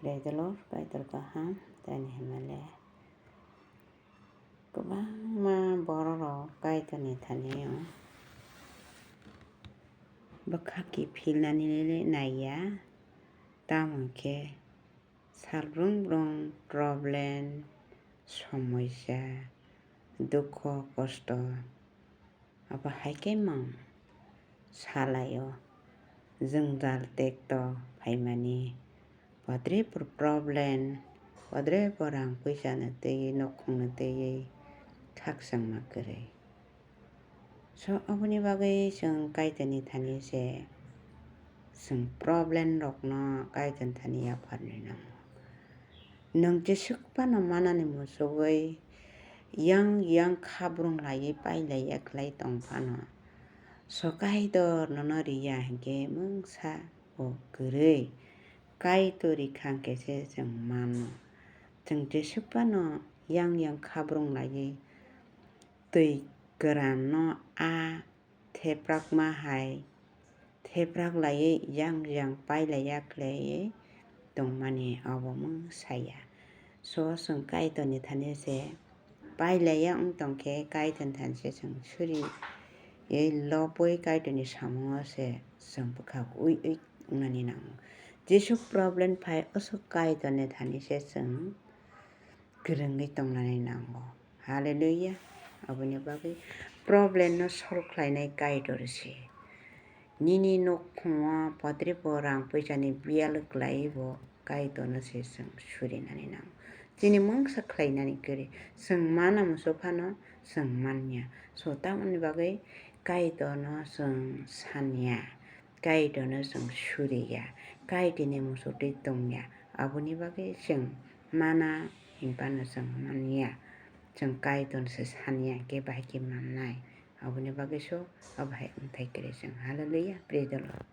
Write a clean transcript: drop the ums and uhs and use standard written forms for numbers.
Praise the Lord, Kaitor Kaham, Tani Himale. Kubang bororo Kaitoni Taneo. Bakaki Pilanile Naya. Tamunke. Salbrung problem. Somoisa. Duko kosto. Apa haikemang. Salayo. Zengdal tekto paimani. Padre por problem. Padre porang puisana te nokong na te kaksang makere. So abuni bagai seng kaitani thani se seng problem rok no kaitan thani aparni nang. Nang jesuk pa na mana ni musogoi yang khabrung lai pai lai aklai tong pano. So kaidor no riya hingke mungsa o gerei. Kaitori kangke se seng mano. Seng jesuk pa no yang khabrung lai tui geran no a theprak mahai theprak lai yang pai lai aklai tong mani abo mung saya. So seng kaitoni thani se pai lai tong ke kaiton than se seng suri ye lopoi kaitoni samungo se seng bukak ui nani nang. Jesuk problem pai osok kaitoni thani se seng gerengi tong nani nango. Hallelujah. Abuni bagai problem no solve khlainai kaidor se. Nini nokkhungo padre porang puisani bial klai bo kaidono se seng suri nani nang. Jini mungsa khlainani kere seng mana musopano seng manya. So tamani bagai kaidono seng sanya. Kaidono seng suriya. Kaidini musoti tongya. Abuni bagai seng mana himpano seng manya. Seng kaidon se sanya ke bahki mamnai. Abuni bagai so abhai untai kere seng. Hallelujah. Praise the Lord.